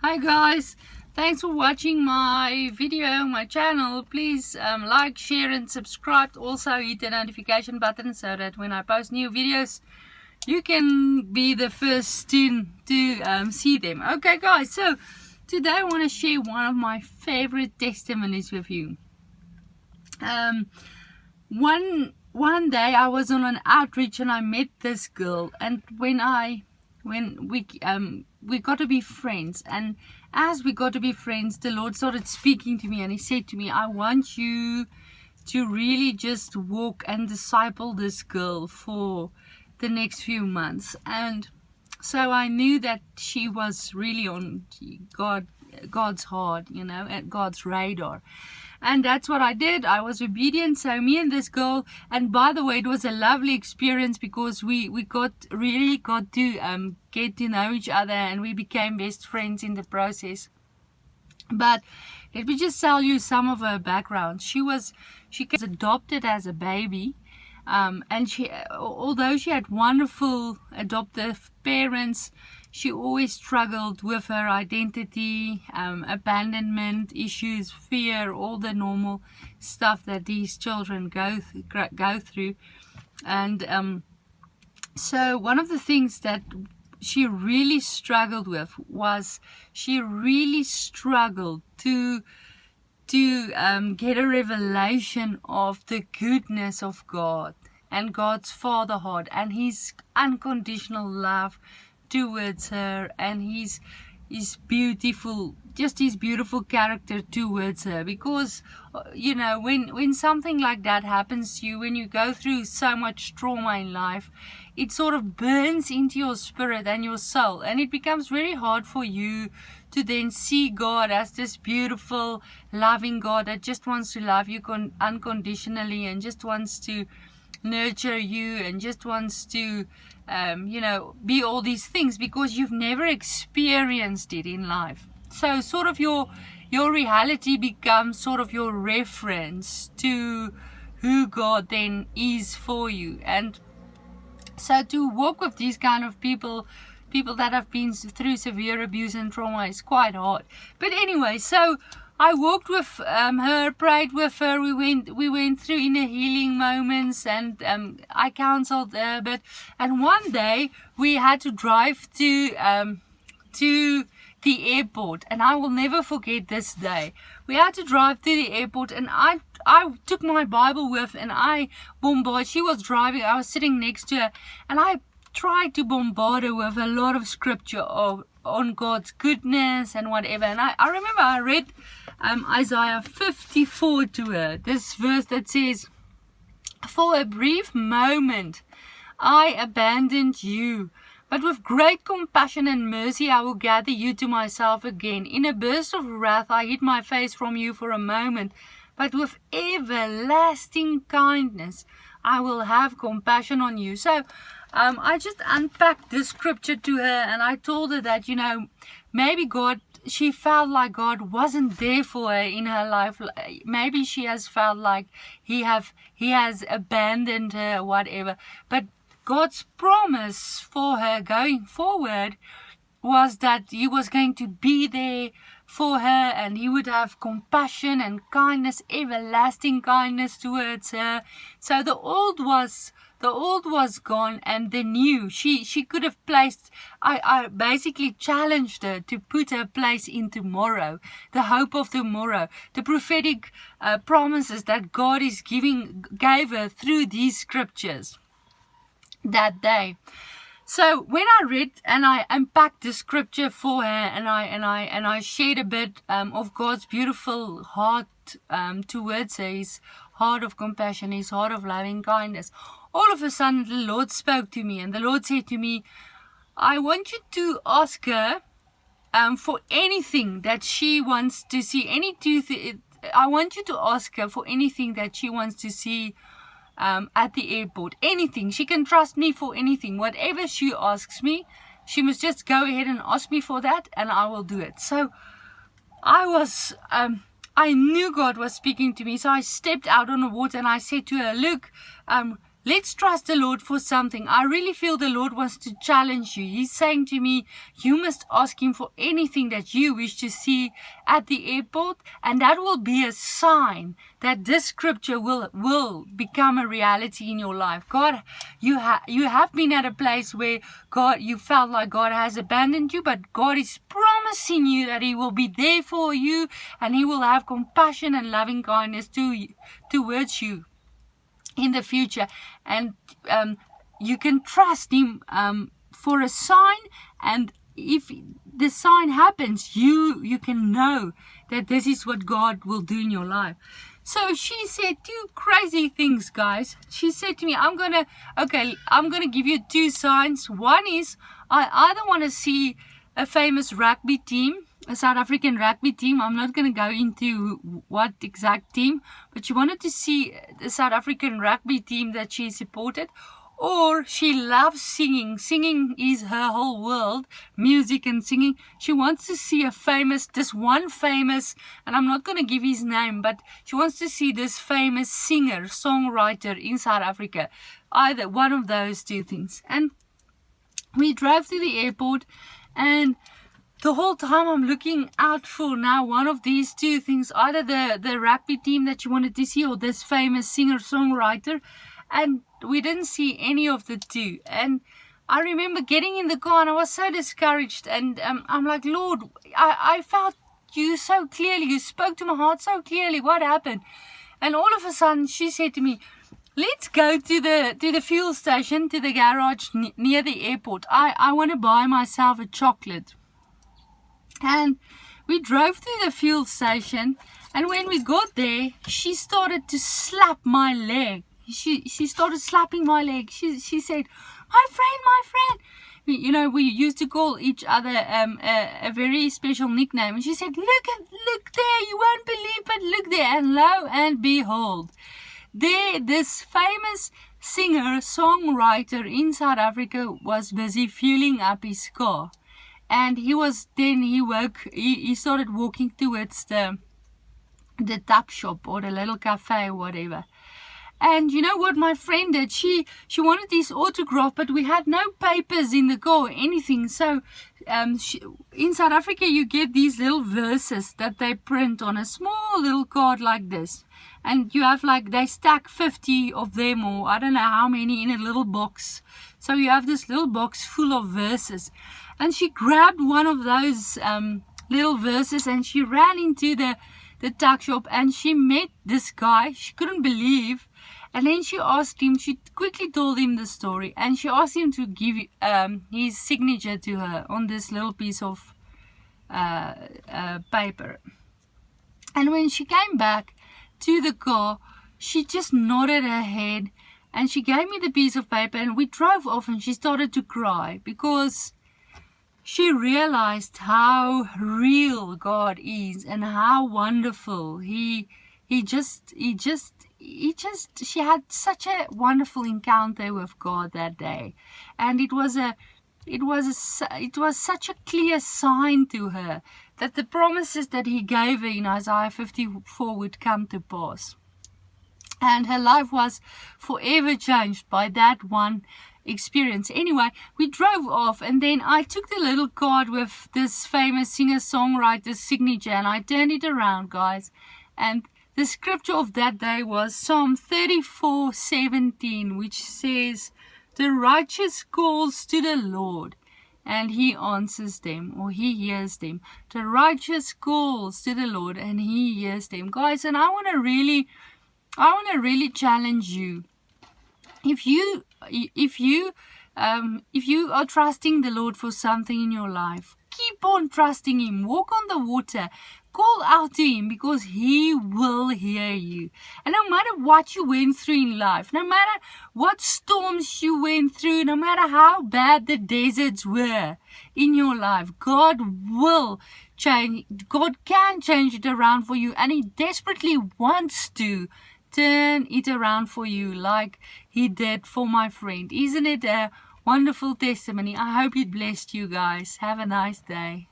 Hi guys, thanks for watching my video, my channel. Please like, share and subscribe. Also hit the notification button so that when I post new videos you can be the first to see them. Okay guys, so today I want to share one of my favorite testimonies with you. One day I was on an outreach and I met this girl, and when we got to be friends, and as we got to be friends, the Lord started speaking to me, and He said to me, I want you to really just walk and disciple this girl for the next few months. And so I knew that she was really on God's heart, at God's radar. And that's what I did. I was obedient. So me and this girl, and by the way, it was a lovely experience because we really got to get to know each other, and we became best friends in the process. But let me just tell you some of her background. She was adopted as a baby. And although she had wonderful adoptive parents, she always struggled with her identity, abandonment issues, fear, all the normal stuff that these children go through. And so one of the things that she really struggled with was she really struggled to get a revelation of the goodness of God and God's Father heart and His unconditional love towards her, and his beautiful character towards her. Because when something like that happens to you, when you go through so much trauma in life, it sort of burns into your spirit and your soul, and it becomes very hard for you to then see God as this beautiful, loving God that just wants to love you unconditionally, and just wants to nurture you, and just wants to be all these things, because you've never experienced it in life. So sort of your reality becomes sort of your reference to who God then is for you. And so to walk with these kind of people that have been through severe abuse and trauma, is quite hard. But anyway, so I walked with her, prayed with her. We went through inner healing moments, and I counseled her. And one day we had to drive to the airport, and I will never forget this day. We had to drive to the airport, and I took my Bible with, and I bombarded. She was driving, I was sitting next to her, and I tried to bombard her with a lot of scripture on God's goodness and whatever. And I remember I read Isaiah 54 to her, this verse that says, for a brief moment I abandoned you, but with great compassion and mercy I will gather you to myself again. In a burst of wrath I hid my face from you for a moment, but with everlasting kindness I will have compassion on you. So I just unpacked this scripture to her, and I told her that, maybe she felt like God wasn't there for her in her life. Maybe she has felt like he has abandoned her or whatever. But God's promise for her going forward was that He was going to be there for her, and He would have compassion and kindness, everlasting kindness towards her. So the old was gone, and the new, she could have placed, I basically challenged her to put her place in tomorrow, the hope of tomorrow, the prophetic promises that God gave her through these scriptures that day. So when I read and I unpacked the scripture for her, and I shared a bit of God's beautiful heart towards her, His heart of compassion, His heart of loving kindness, all of a sudden the Lord spoke to me, and the Lord said to me, I want you to ask her for anything that she wants to see. I want you to ask her for anything that she wants to see at the airport. Anything. She can trust me for anything. Whatever she asks me, she must just go ahead and ask me for that, and I will do it. So I knew God was speaking to me, so I stepped out on the water, and I said to her, look, let's trust the Lord for something. I really feel the Lord wants to challenge you. He's saying to me, you must ask Him for anything that you wish to see at the airport, and that will be a sign that this scripture will become a reality in your life. God, you have been at a place where you felt like God has abandoned you, but God is promising you that He will be there for you, and He will have compassion and loving kindness towards you in the future. And you can trust Him for a sign, and if the sign happens, you can know that this is what God will do in your life. So she said two crazy things, guys. She said to me, I'm gonna give you two signs. One is, I either want to see a famous rugby team, a South African rugby team. I'm not going to go into what exact team, but she wanted to see the South African rugby team that she supported. Or she loves singing. Singing is her whole world, music and singing. She wants to see this one famous, and I'm not going to give his name, but she wants to see this famous singer, songwriter in South Africa. Either one of those two things. And we drove to the airport, and the whole time I'm looking out for now one of these two things, either the rugby team that she wanted to see or this famous singer-songwriter. And we didn't see any of the two. And I remember getting in the car and I was so discouraged. And I'm like, Lord, I felt you so clearly. You spoke to my heart so clearly. What happened? And all of a sudden she said to me, let's go to the fuel station, to the garage near the airport. I want to buy myself a chocolate. And we drove to the fuel station. And when we got there, she started to slap my leg. She started slapping my leg. She said, my friend. You know, we used to call each other a very special nickname. And she said, look there, you won't believe, but look there. And lo and behold, there, this famous singer, songwriter in South Africa was busy fueling up his car. And he started walking towards the tuck shop or the little cafe or whatever. And you know what my friend did? She wanted his autograph, but we had no papers in the car or anything. So in South Africa, you get these little verses that they print on a small little card like this. And you have they stack 50 of them, or I don't know how many, in a little box. So you have this little box full of verses. And she grabbed one of those little verses and she ran into the tuck shop, and she met this guy. She couldn't believe. And then she quickly told him the story, and she asked him to give his signature to her on this little piece of paper. And when she came back to the car, she just nodded her head, and she gave me the piece of paper, and we drove off, and she started to cry because she realized how real God is and how wonderful she had such a wonderful encounter with God that day. And it was such a clear sign to her that the promises that He gave her in Isaiah 54 would come to pass. And her life was forever changed by that one experience. Anyway, we drove off, and then I took the little card with this famous singer-songwriter's signature, and I turned it around, guys. And the scripture of that day was Psalm 34:17, which says, the righteous calls to the Lord, and He answers them, or He hears them. The righteous calls to the Lord, and He hears them. Guys, and I want to really challenge you. If you are trusting the Lord for something in your life, keep on trusting Him. Walk on the water. Call out to Him, because He will hear you. And no matter what you went through in life, no matter what storms you went through, no matter how bad the deserts were in your life, God will change. God can change it around for you, and He desperately wants to turn it around for you like He did for my friend. Isn't it a wonderful testimony? I hope it blessed you guys. Have a nice day.